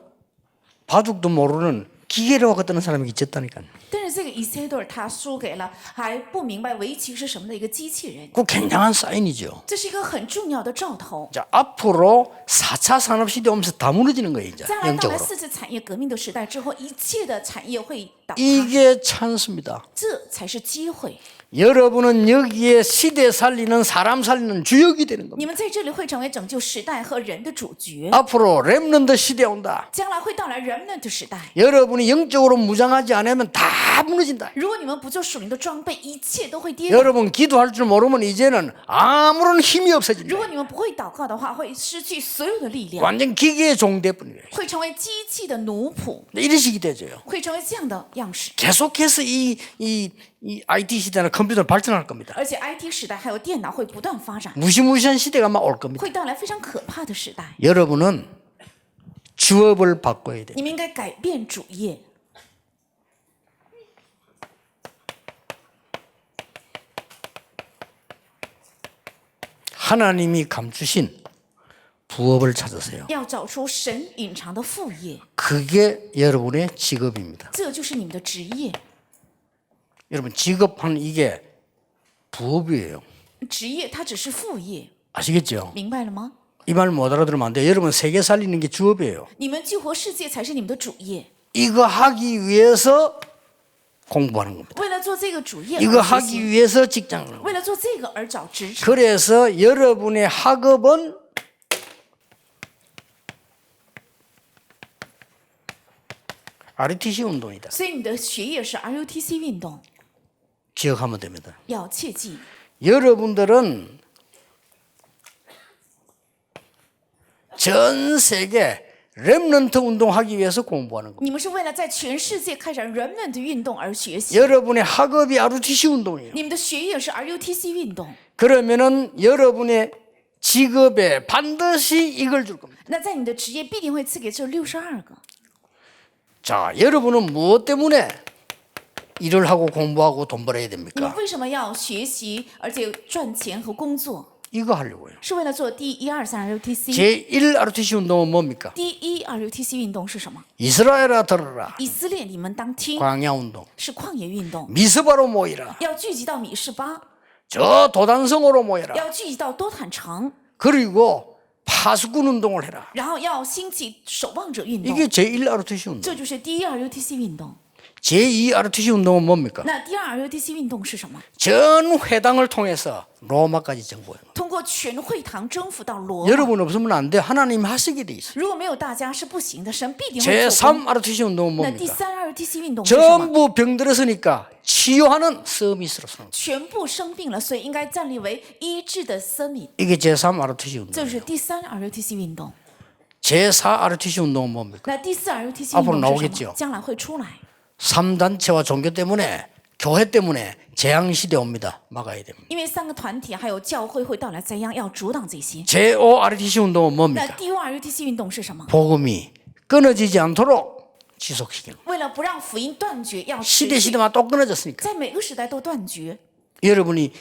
바둑도 모르는 기계로 하겠다는 사람이 있었다니까요. 但是这个 Isidore 他输给了还不明白围棋是什么的一个机器人， 그 굉장한 사인이죠. 这是一个很重要的兆头。 자, 앞으로 4차 산업시대 오면서 다 무너지는 거예요. 이제 将来到来 영적으로. 4次产业革命的时代之后，一切的产业会倒塌， 이게 찬스입니다. 这才是机会。 여러분은 여기에 시대 살리는 사람 살리는 주역이 되는 겁니다. 你们在这里会成为拯救时代和人的主角。 앞으로 렘넌트 시대 온다. 将来会到来 remnant 时代。 여러분이 영적으로 무장하지 않으면 다 무너진다. 如果你们不做属灵的装备，一切都会跌倒。 여러분 기도할 줄 모르면 이제는 아무런 힘이 如 없어진다. 果你们不会祷告的话，会失去所有的力量， 완전 기계의 종대뿐이에요. 会成为机器的奴仆， 이런 식이 되죠. 会成为这样的样式。 계속해서 이 IT 시대나 컴퓨터는 발전할 겁니다. 而且 IT 时代还有电脑会不断发展， 무시무시한 시대가 막 올 겁니다. 会带来非常可怕的时代。 여러분은 주업을 바꿔야 돼요. 你们应该改变主业。 하나님이 감추신 부업을 찾으세요. 要找出神隐藏的副业， 그게 여러분의 직업입니다. 这就是你们的职业。 여러분 직업하는 이게 부업이에요. 职业它只是副业， 아시겠죠? 明白了吗？ 이 말 못 알아들으면 안 돼요. 여러분 세계 살리는 게 주업이에요. 你们救活世界才是你们的主业。 이거 하기 위해서 공부하는 겁니다. 为了做这个主业 이거 而学 하기 习， 위해서 직장을 하는 겁니다. 为了做这个而找职场。 그래서 여러분의 학업은 RTC 운동이다. 所以你的学业是 RUTC 运动， 기억하면 됩니다. 要切记。 여러분들은 전 세계 렘넌트 운동하기 위해서 공부하는 겁니다. 你们是为了在全世界开展 remnant 运动而学习， 여러분의 학업이 RTC 운동이에요. 你们的学业是 RUTC 运动。 그러면은 여러분의 직업에 반드시 이걸 줄 겁니다. 那在你的职业必定会赐给这62个。 자, 여러분은 무엇 때문에 일을 하고 공부하고 돈 벌어야 你们 됩니까? 为什么要学习，而且赚钱和工作？ 이거 하려고요. 是为了做第1、2、3 RUTC。 제1 RTC 운동은 뭡니까? 第一 RUTC 运动是什么？ 이스라엘아 들어라. 以色列，你们当听， 광야 운동. 是旷野运动， 미스바로 모이라. 要聚集到米士巴， 저 도단성으로 모여라. 要聚集到多坦城， 그리고 파수꾼 운동을 해라. 然后要兴起守望者运动， 이게 제1 RTC 운동. 这就是第一 RUTC 运动。 제2 RTC 운동은 뭡니까? 那第二 RUTC 运动是什么？ 전 회당을 통해서 로마까지 정복해요. 通过全会堂征服到罗马。 여러분 없으면 안 돼. 하나님 하시게 돼 있어요. 如果没有大家是不行的，神必定会做工。 제3 RTC 운동은 那第 뭡니까? 三 RUTC 运动是什么？ 전부 병들었으니까 치유하는 서비스로서. 全部生病了，所以应该站立为医治的 summit， 이게 제3 RTC 这 운동. 是第三 RUTC 运动。 제4 RTC 운동은 뭡니까? 那第四 RUTC 앞으로 运动是什 나오겠죠 么？将来会出来。 3단체와 종교 때문에 교회 때문에 재앙 시대 옵니다. 막아야 됩니다. 因为3个团体还有教会会到来灾殃，要阻挡这些。 제5 RTC 운동은 那 뭡니까? 第五 RUTC 运动是什么？ 복음이 끊어지지 않도록 지속시키는. 为了不让福音断绝，要持 시대 续 시대마다 또 끊어졌으니까. 在每个时代都断绝。 여러분이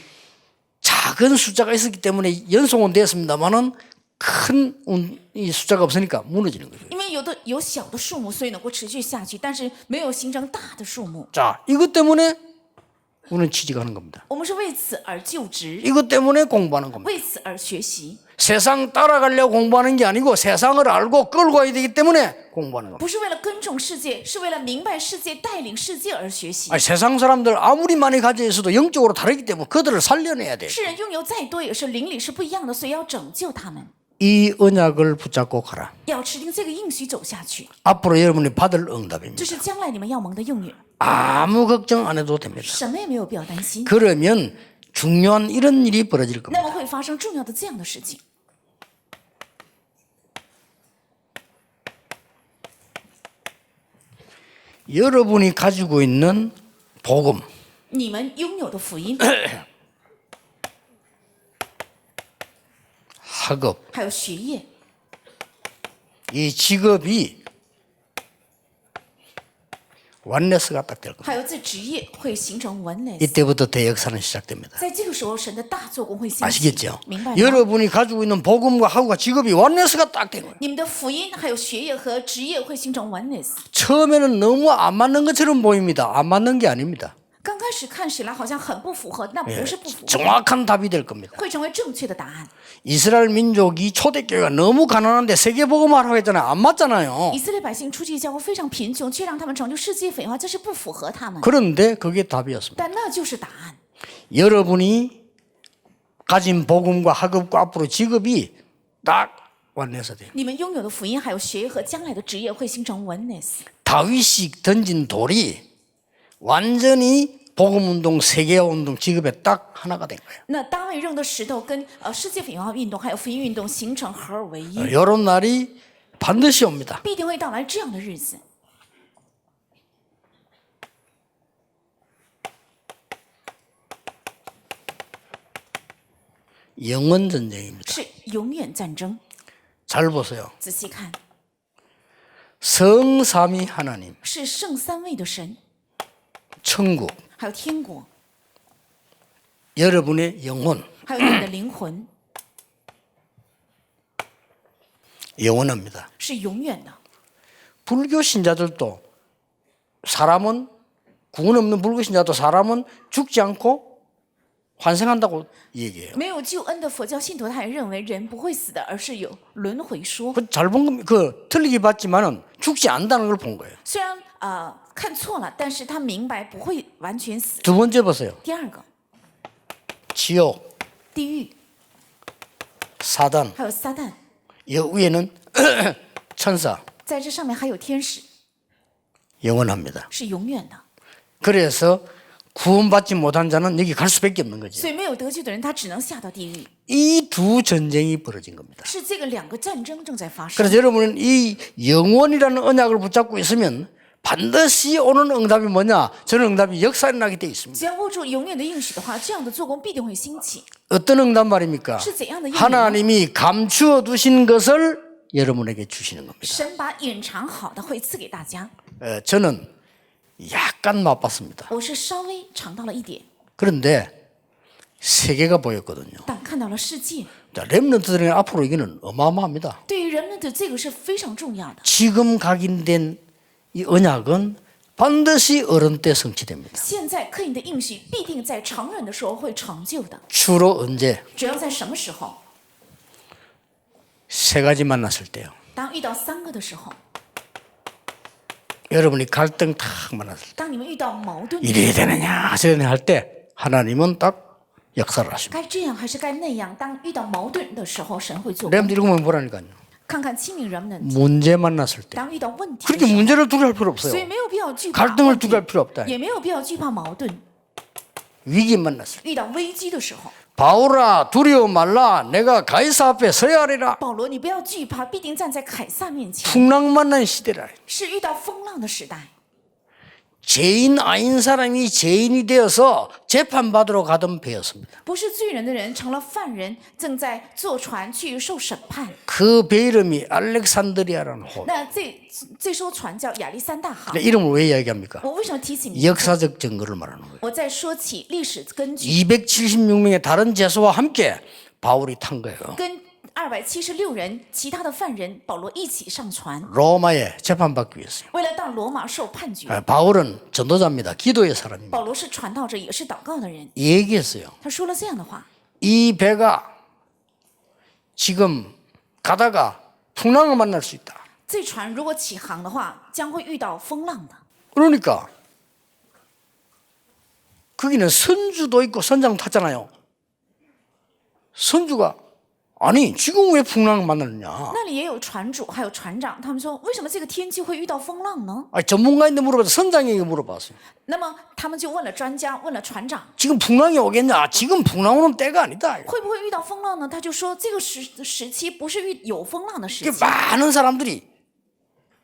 작은 숫자가 있었기 때문에 연속은 되었습니다만은 큰 이 숫자가 없으니까 무너지는 거죠. 因为有小的数目，所以能够持续下去，但是没有形成大的数目。 자, 이것 때문에 우리는 취직하는 겁니다. 我们是为此而就职， 이것 때문에 공부하는 겁니다. 为此而学习， 세상 따라가려고 공부하는 게 아니고 세상을 알고 끌고 가야 되기 때문에 공부하는 겁니다. 不是为了跟从世界，是为了明白世界、带领世界而学习。 아니, 세상 사람들 아무리 많이 가져 있어도 영적으로 다르기 때문에 그들을 살려내야 돼요. 世人拥有再多，也是灵里是不一样的，所以要拯救他们， 이 언약을 붙잡고 가라. 要持定这个应许走下去， 앞으로 여러분이 받을 응답입니다. 这是将来你们要蒙的应允， 아무 걱정 안 해도 됩니다. 什么也没有必要担心。 그러면 중요한 이런 일이 벌어질 那 겁니다. 么会发生重要的这样的事情。 여러분이 가지고 있는 복음, 你们拥有的福音， 학업, 还有学业， 이 직업이 완네스가 딱 될 겁니다. 还有这职业会形成 oneness。 이때부터 대역사는 시작됩니다. 在这个时候，神的大做工会兴起， 아시겠죠? 明白吗？ 여러분이 가지고 있는 복음과 학업과 직업이 완네스가 딱 된 거예요. 你们的福音还有学业和职业会形成 oneness。 처음에는 너무 안 맞는 것처럼 보입니다. 안 맞는 게 아닙니다. 刚开始看起来好像很不符合，那不是不符合， 정확한 답이 될 겁니다. 会成为正确的答案。 이스라엘 민족이 초대교회가 너무 가난한데 세계복음화라고 했잖아요. 안 맞잖아요. 以色列百姓初期教会非常贫穷，却让他们成就世界文化，这是不符合他们。 그런데 그게 답이었습니다. 但那就是答案。 여러분이 가진 복음과 학업과 앞으로 직업이 딱 완내서 돼요. 你们拥有的福音还有学业和将来的职业会形成 oneness。 다윗이 던진 돌이 완전히 복음운동, 세계화운동, 직업에 딱 하나가 된 거예요. 那大卫扔的石头跟世界文化运动还有福音运动形成合而为一， 이런 날이 반드시 옵니다. 必定会到来这样的日子。 영원 전쟁입니다. 是永远战争。 잘 보세요. 仔细看， 성삼위 하나님, 是圣三位的神， 천국, 还有天国， 여러분의 영혼, 还有你们的灵魂， 영원합니다. 是永远的。 불교 신자들도 사람은 구원 없는 불교 신자도 사람은 죽지 않고 환생한다고 얘기해요. 没有救恩的佛教信徒，他也认为人不会死的，而是有轮回说。 잘 본 겁니다. 그 틀리게 봤지만은 죽지 않는다는 걸 본 거예요. 虽然看错了，但是他明白不会完全死。 두 번째 보세요. 第二个， 지옥, 地狱 사단, 还有撒旦， 이 위에는 천사, 在这上面还有天使， 영원합니다. 是永远的。 그래서 구원받지 못한 자는 여기 갈 수밖에 없는 거죠. 所以没有得救的人，他只能下到地狱。 이 두 전쟁이 벌어진 겁니다. 是这个两个战争正在发生。 그래서 여러분은 이 영원이라는 언약을 붙잡고 있으면 반드시 오는 응답이 뭐냐? 저는 응답이 역사에 나게 돼 있습니다. 只要握住永远的应许的话，这样的做工必定会兴起。 어떤 응답 말입니까? 是怎样的应许呢？ 하나님이 감추어 두신 것을 여러분에게 주시는 겁니다. 神把隐藏好的会赐给大家。 저는 약간 맛봤습니다. 我是稍微尝到了一点， 그런데 세계가 보였거든요. 但看到了世界。 자, 렘넌트들은 앞으로 이거는 어마어마합니다. 对于人们的这个是非常重要的。 지금 각인된 이 언약은 반드시 어른 때 성취됩니다. 现在刻印的应许必定在成人的时候会成就的。 주로 언제? 主要在什么时候？ 세 가지 만났을 때요. 当遇到三个的时候， 여러분이 갈등 탁 만났을 때 当你们遇到矛盾的 이래야 时候， 되느냐 저래야 되느냐 할 때 하나님은 딱 역사를 하십니다. 该这样还是该那样？当遇到矛盾的时候，神会做工。 렘들 읽으면 뭐라니까요. 看看清明人们的， 문제 만났을 때 当遇到问题的 그렇게 时候， 문제를 두려할 필요 所以 없어요. 没有必要惧怕 갈등을 问题， 두려할 필요 없다. 也没有必要惧怕矛盾。 위기 만났을 때 遇到危机的时候， 바울아 두려워 말라 내가 가이사 앞에 서야 하리라. 保罗，你不要惧怕，必定站在凯撒面前。 풍랑 만난 시대라. 是遇到风浪的时代， 죄인 아닌 사람이 죄인이 되어서 재판받으러 가던 배였습니다. 不是罪人的人成了犯人，正在坐船去受审判。 그 배 이름이 알렉산드리아라는 호흡. 那这艘船叫亚历山大号。 이름을 왜 이야기합니까? 我为什么提起你？ 역사적 증거를 말하는 거예요. 我在说起历史根据， 276명의 다른 제수와 함께 바울이 탄 거예요. 跟276人，其他的犯人保罗一起上船， 로마에 재판받기 위해서요. 为了到罗马受判决。 바울은 전도자입니다. 기도의 사람입니다. 保罗是传道者，也是祷告的人。 얘기했어요. 他说了这样的话： 이 배가 지금 가다가 풍랑을 만날 수 있다. 这船如果起航的话，将会遇到风浪的。 그러니까 거기는 선주도 있고 선장 탔잖아요. 선주가 아니 지금 왜 풍랑을 만나느냐. 那里也有船主，还有船长，他们说为什么这个天气会遇到风浪呢？ 아니, 전문가인데 물어봐서 선장에게 물어봤어요. 那么他们就问了专家，问了船长， 지금 풍랑이 오겠냐. 지금 풍랑 오는 때가 아니다. 会不会遇到风浪呢？他就说这个时期不是有风浪的时 이게 期。 많은 사람들이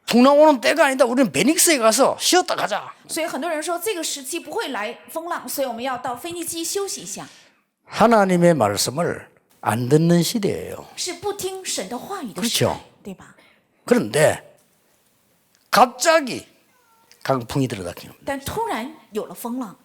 풍랑 오는 때가 아니다. 우리는 베닉스에 가서 쉬었다 가자. 所以很多人说这个时期不会来风浪，所以我们要到腓尼基休息一下。 하나님의 말씀을 안 듣는 시대예요. 是不听神的话语的时 그렇죠 代，对吧？ 그런데 갑자기 강풍이 들어닥치는 겁니다. 但突然有了风浪，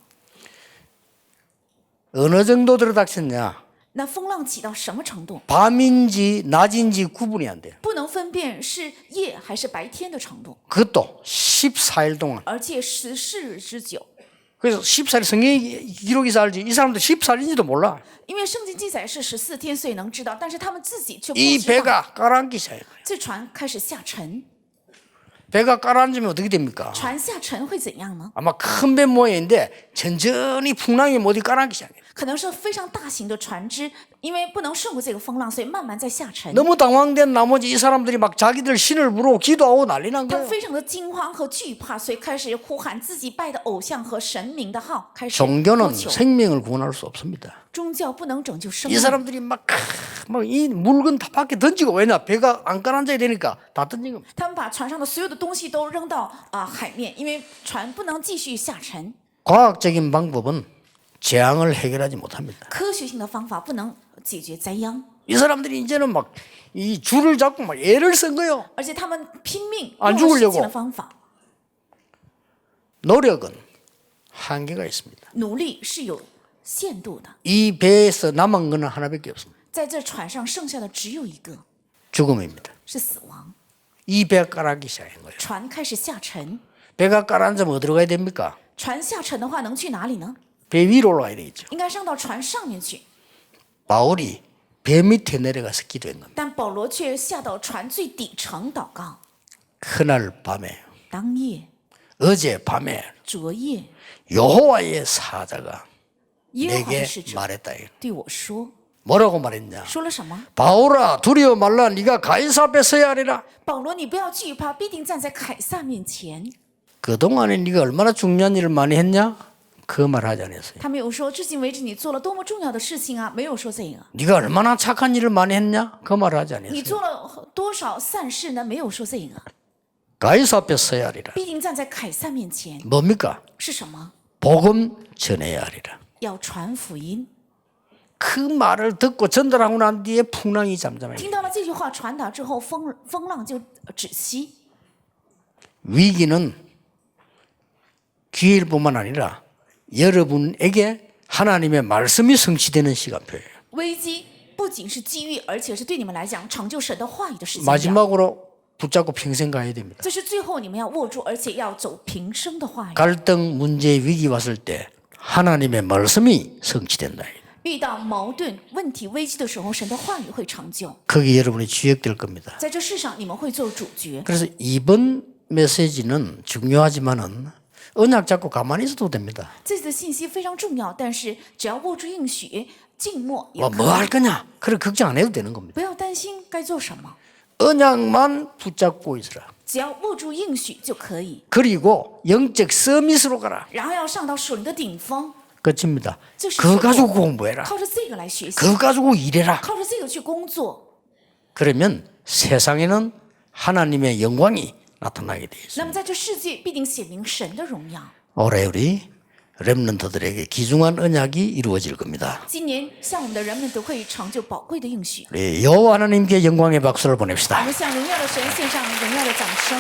어느 정도 들어닥쳤냐. 那风浪起到什么程度？ 밤인지 낮인지 구분이 안 돼요. 不能分辨是夜还是白天的程度， 그것도 14일 동안. 而且14日之久。 그래서 14일 성경에 기록이 알지. 이 사람들 14일인지도 몰라. 因为圣经记载是14天，所以能知道，但是他们自己却不 이 知道。 배가 가라앉기 시작해요. 这船开始下沉， 배가 가라앉으면 어떻게 됩니까? 船下沉会怎样呢？ 아마 큰 배 모양인데 천천히 풍랑이 모두 가라앉기 시작해요. 可能是非常大型的船只，因为不能顺过这个风浪，所以慢慢在下沉。 너무 당황된 나머지 이 사람들이 막 자기들 신을 부르고 기도하고 난리 난 他们 거예요. 非常的惊慌和惧怕，所以开始呼喊自己拜的偶像和神明的号，开始呼 종교는 求。 생명을 구원할 수 없습니다. 宗教不能拯救生 이 命。 사람들이 막 이 물건 다 밖에 던지고 왜냐 배가 안 가라앉아야 되니까 다 던진 겁니다. 他们把船上的所有的东西都扔到海面，因为船不能继续下沉。 과학적인 방법은 재앙을 해결하지 못합니다. 科学性的方法不能解决灾殃， 이 사람들이 이제는 막 이 줄을 잡고 막 애를 쓴 거예요. 而且他们拼命 안 用了 죽으려고 使劲的方法， 노력은 한계가 있습니다. 努力是有限度的。 이 배에서 남은 거는 하나밖에 없습니다. 在这船上剩下的只有一个， 죽음입니다. 是死亡。 이 배가 가라앉기 시작한 거예요. 船开始下沉， 배가 가라앉으면 어디로 가야 됩니까? 船下沉的话能去哪里呢？ 배 위로 올라가야 되겠죠. 应该上到船上面去。 바울이 배 밑에 내려가서 기도한 겁니다. 但保罗却下到船最底层祷告。 그날 밤에 当夜、 어제 밤에 昨夜， 여호와의 사자가 耶和华的 내게 使者 말했다. 对我说， 뭐라고 말했냐? 说了什么？ 바울아 두려워 말라 네가 가이사 앞에 서야 하리라. 保罗，你不要惧怕，必定站在凯撒面前。 그동안에 네가 얼마나 중요한 일을 많이 했냐? 그 말 하지 않았어요. 他没有说，至今为止你做了多么重要的事情啊，没有说这个。 네가 얼마나 착한 일을 많이 했냐? 그 말 하지 你 않았어요. 做了多少善事呢？没有说这个。 가이사 앞에 서야 하리라. 必定站在凯撒面前 뭡니까? 是什么？ 복음 전해야 하리라. 要传福音。 그 말을 듣고 전달하고 난 뒤에 풍랑이 잠잠해요. 听到了这句话传达之后，风浪就止息。 위기는 기회일 뿐만 아니라 여러분에게 하나님의 말씀이 성취되는 시간표예요. 危机不仅是机遇，而且是对你们来讲成就神的话语的时间表。 마지막으로 붙잡고 평생 가야 됩니다. 这是最后你们要握住，而且要走平生的话语。 갈등, 문제, 위기 왔을 때 하나님의 말씀이 성취된다. 遇到矛盾、问题、危机的时候，神的话语会成就。 거기 여러분이 주역될 겁니다. 在这世上，你们会做主角。 그래서 이번 메시지는 중요하지만은 언약 잡고 가만히 있어도 됩니다. 这次的信息非常重要，但是只要握住应许，静默也 뭐 할 거냐? 그래 걱정 안 해도 되는 겁니다. 不要担心该做什么， 언약만 붙잡고 있으라. 只要握住应许就可以。 그리고 영적 서밋으로 가라. 然后要上到属灵的顶峰， 끝입니다. 这是 그거 结果 가지고 공부해라. 靠着这个来学习， 그거 가지고 일해라. 靠着这个去工作。 그러면 세상에는 하나님의 영광이 나타나게 되어 있습니다. 那么在这世界必定显明神的荣耀。 올해 우리 렘넌트들에게 귀중한 언약이 이루어질 겁니다. 今年向我们的人们都会成就宝贵的应许。 우리 여호와 하나님께 영광의 박수를 我 보냅시다. 们向荣耀的神献上荣耀的掌声。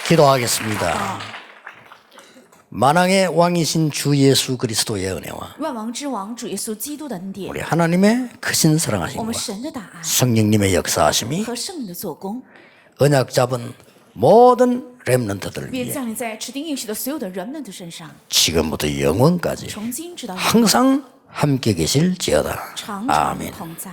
기도하겠습니다. 만왕의 왕이신 주 예수 그리스도의 은혜와 万王之王主耶稣基督的恩典， 우리 하나님의 크신 我们 사랑하심과 神的大爱 성령님의 역사하심이 和圣灵的做工， 언약 잡은 모든 렘넌트들 愿 위해 降临在持定应许的所有的人们的身上， 지금부터 영원까지 从今直到永远， 항상 함께 계실지어다. 常常 아멘. 同在。